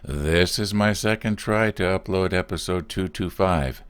This is my second try to upload episode 225,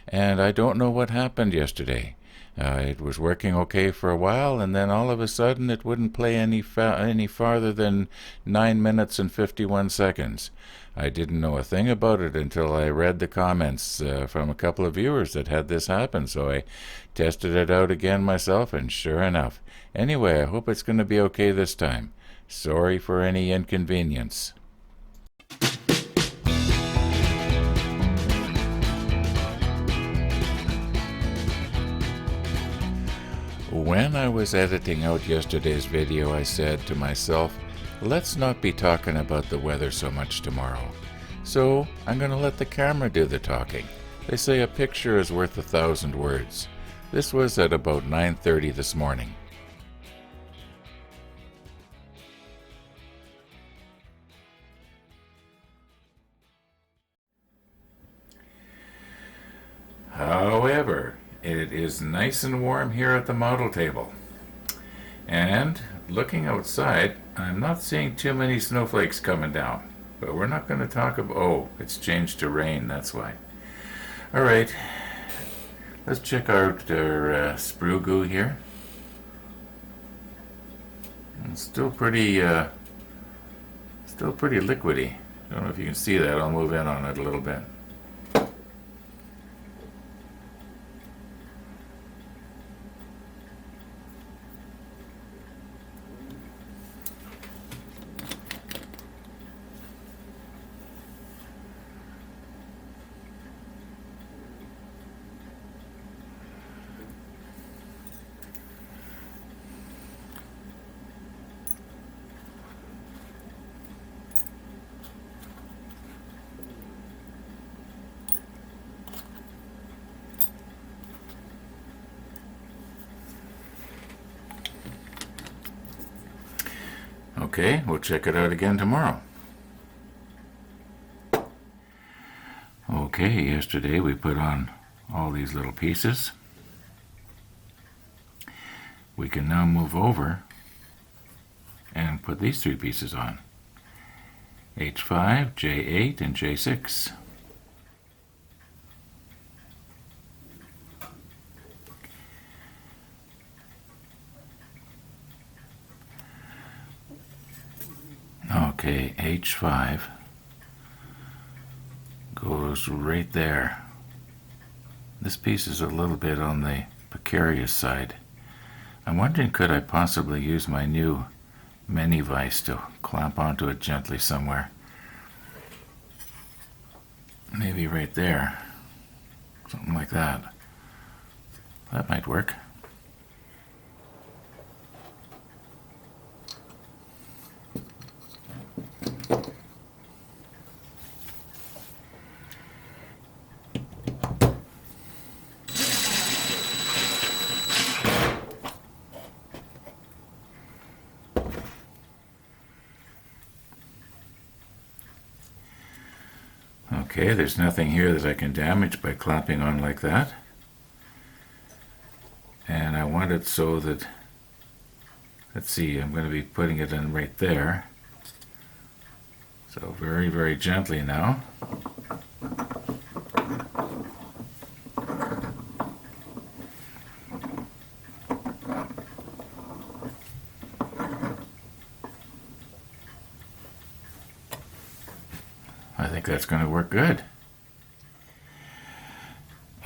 and I don't know what happened yesterday. It was working okay for a while, and then all of a sudden it wouldn't play any farther than 9 minutes and 51 seconds. I didn't know a thing about it until I read the comments from a couple of viewers that had this happen, so I tested it out again myself, and sure enough. Anyway, I hope it's going to be okay this time. Sorry for any inconvenience. When I was editing out yesterday's video, I said to myself, let's not be talking about the weather so much tomorrow. So I'm going to let the camera do the talking. They say a picture is worth 1,000 words. This was at about 9:30 this morning. However, it is nice and warm here at the model table. And looking outside, I'm not seeing too many snowflakes coming down. But we're not going to talk about... Oh, it's changed to rain, that's why. Alright, let's check out our sprue goo here. It's still pretty liquidy. I don't know if you can see that. I'll move in on it a little bit. Okay, we'll check it out again tomorrow. Okay, yesterday we put on all these little pieces. We can now move over and put these three pieces on. H5, J8, and J6. Okay, H5 goes right there. This piece is a little bit on the precarious side. I'm wondering, could I possibly use my new mini vise to clamp onto it gently somewhere? Maybe right there. Something like that. That might work. Okay, there's nothing here that I can damage by clamping on like that. And I want it so that, let's see, I'm going to be putting it in right there. So very, very gently now. I think that's going to work good.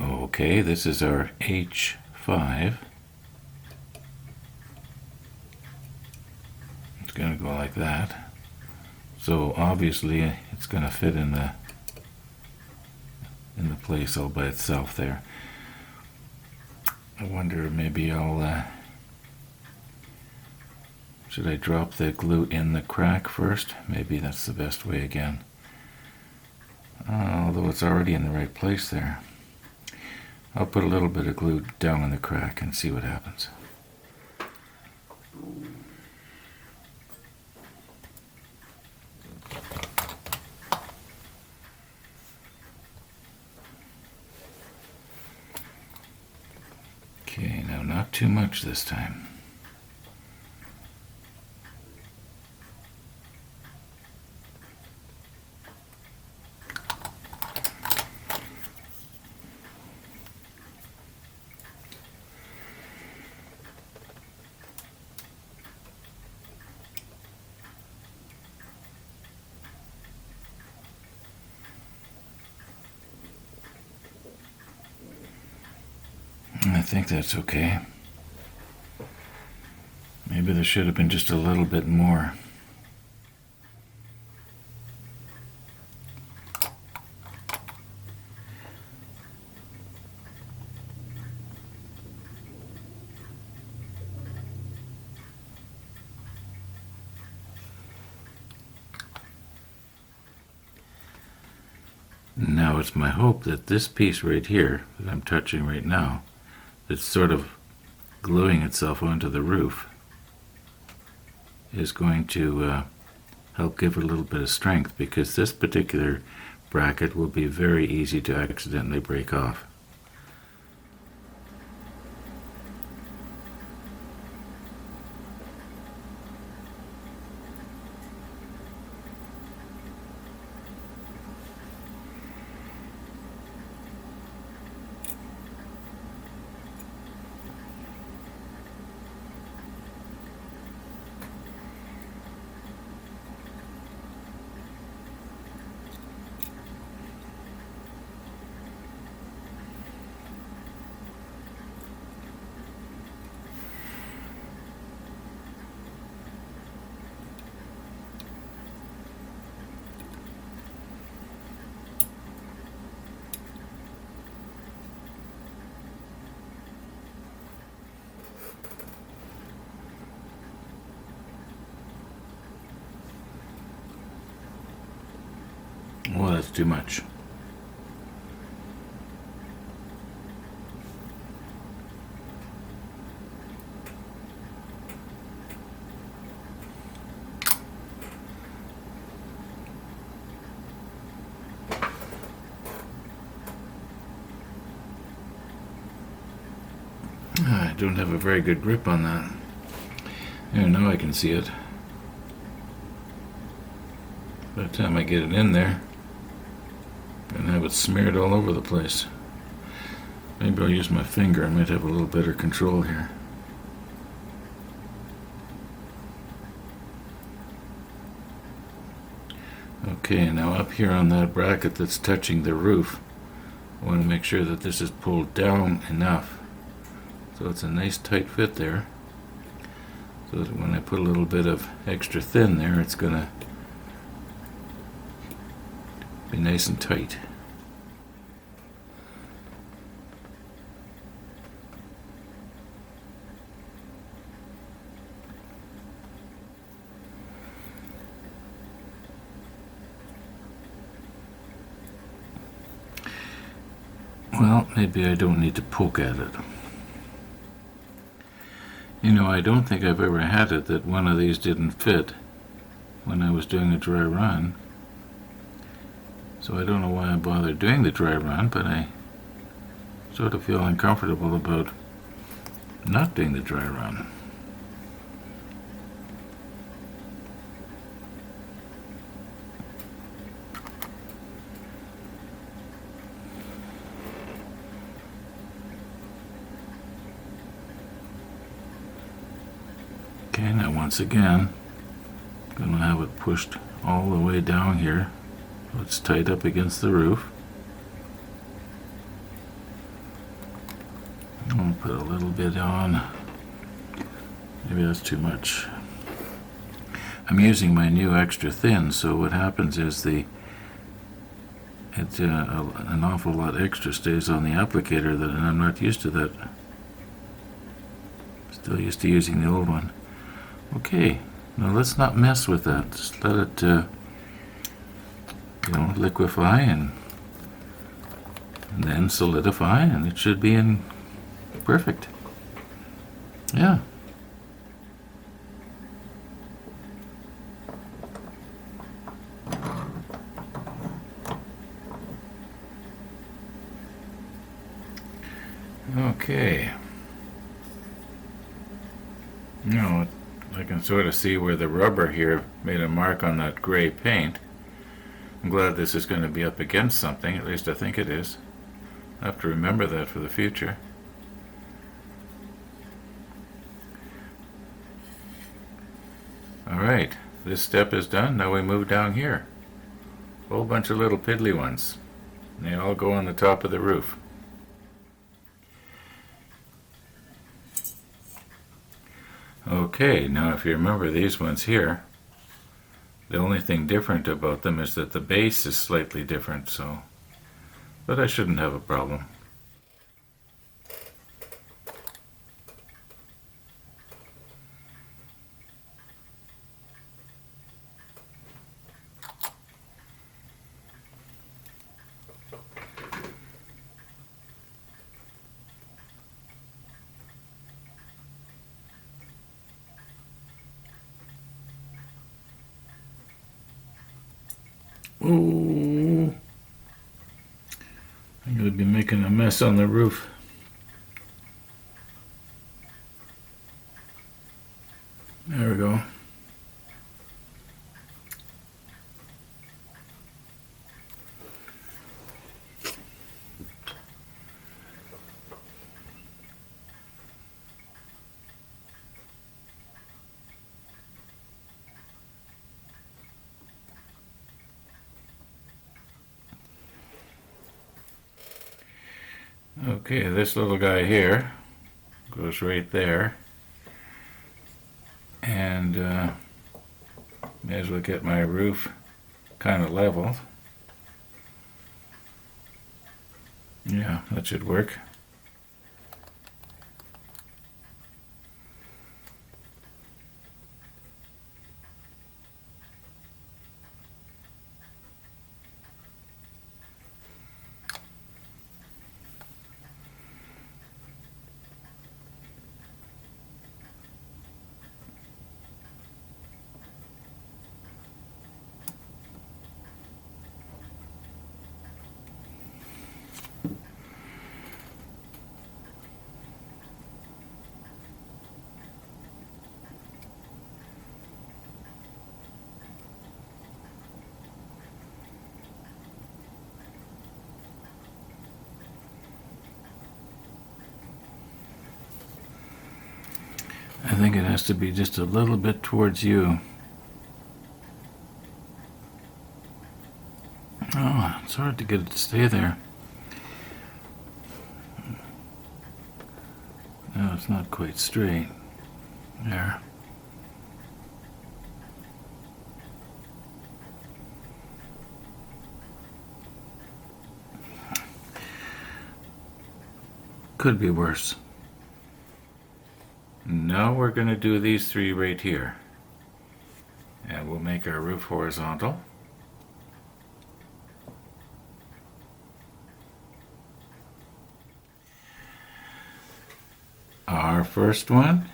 Okay, this is our H5. It's going to go like that. So obviously it's going to fit in the place all by itself there. I wonder, maybe I'll should I drop the glue in the crack first? Maybe that's the best way again. Although it's already in the right place there. I'll put a little bit of glue down in the crack and see what happens. Okay, now not too much this time. I think that's okay. Maybe there should have been just a little bit more. Now it's my hope that this piece right here that I'm touching right now, that's sort of gluing itself onto the roof, is going to help give it a little bit of strength, because this particular bracket will be very easy to accidentally break off. Well, that's too much. I don't have a very good grip on that. Yeah, now I can see it. By the time I get it in there, I'm gonna have it smeared all over the place. Maybe I'll use my finger. I might have a little better control here. Okay, now up here on that bracket that's touching the roof, I want to make sure that this is pulled down enough so it's a nice tight fit there, so that when I put a little bit of extra thin there, it's going to be nice and tight. Well, maybe I don't need to poke at it. You know, I don't think I've ever had it that one of these didn't fit when I was doing a dry run. So I don't know why I bothered doing the dry run, but I sort of feel uncomfortable about not doing the dry run. Okay, now once again, I'm going to have it pushed all the way down here so it's tight up against the roof. I'll put a little bit on. Maybe that's too much. I'm using my new extra thin, so what happens is an awful lot extra stays on the applicator, and I'm not used to that. Still used to using the old one. Okay, now let's not mess with that. Just let it, liquefy and then solidify, and it should be in perfect. Yeah. Okay. Now I can sort of see where the rubber here made a mark on that gray paint. I'm glad this is going to be up against something, at least I think it is. I have to remember that for the future. Alright, this step is done. Now we move down here. A whole bunch of little piddly ones. And they all go on the top of the roof. Okay, now if you remember these ones here, the only thing different about them is that the base is slightly different, so, but I shouldn't have a problem. Ooh, I'm going to be making a mess on the roof. There we go. Okay, this little guy here goes right there, and may as well get my roof kind of leveled. Yeah, that should work. I think it has to be just a little bit towards you. Oh, it's hard to get it to stay there. No, it's not quite straight. There. Could be worse. Now we're going to do these three right here. And we'll make our roof horizontal. Our first one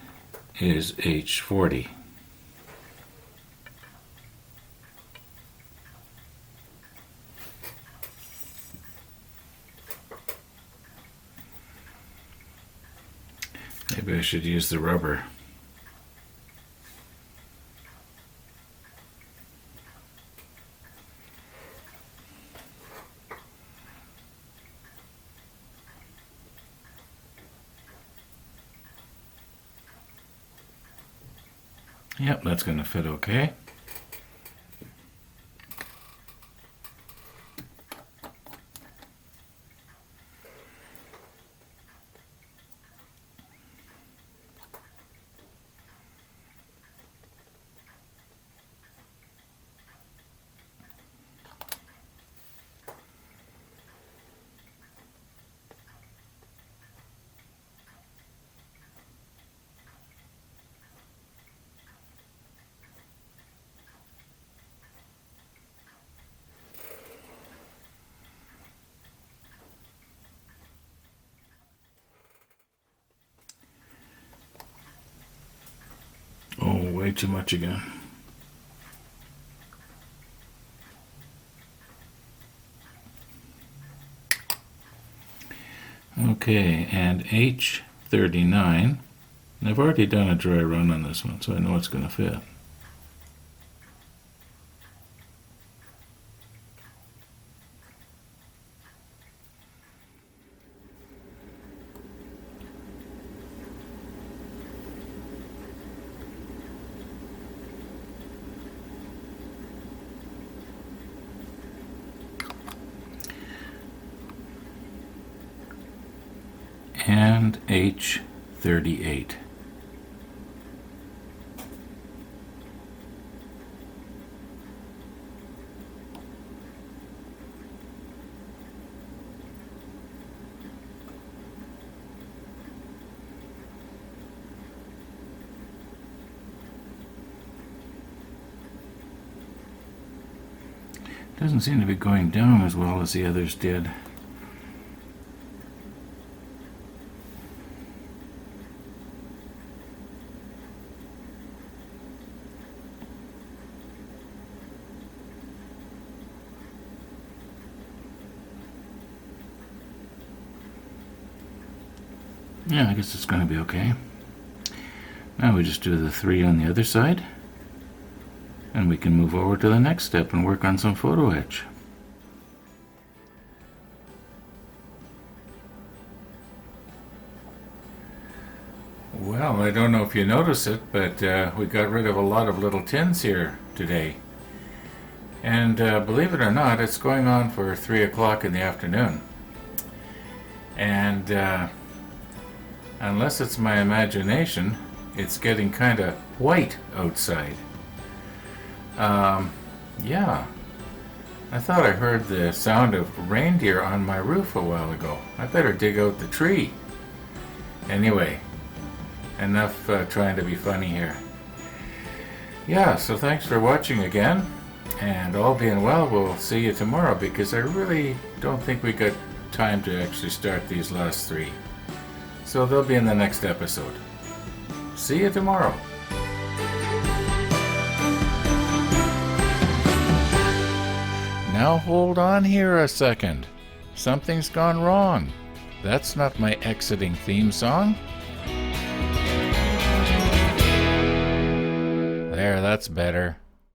is H40. Maybe I should use the rubber. Yep, that's going to fit okay. Oh, way too much again. Okay, and H39. I've already done a dry run on this one, so I know it's going to fit. And H38. Doesn't seem to be going down as well as the others did. Yeah, I guess it's going to be okay. Now we just do the 3 on the other side, and we can move over to the next step and work on some photo etch. Well, I don't know if you notice it, but we got rid of a lot of little tins here today. And believe it or not, it's going on for 3 o'clock in the afternoon. And unless it's my imagination, it's getting kind of white outside. Yeah. I thought I heard the sound of reindeer on my roof a while ago. I better dig out the tree. Anyway, enough trying to be funny here. Yeah, so thanks for watching again. And all being well, we'll see you tomorrow, because I really don't think we got time to actually start these last 3. So they'll be in the next episode. See you tomorrow. Now hold on here a second. Something's gone wrong. That's not my exiting theme song. There, that's better.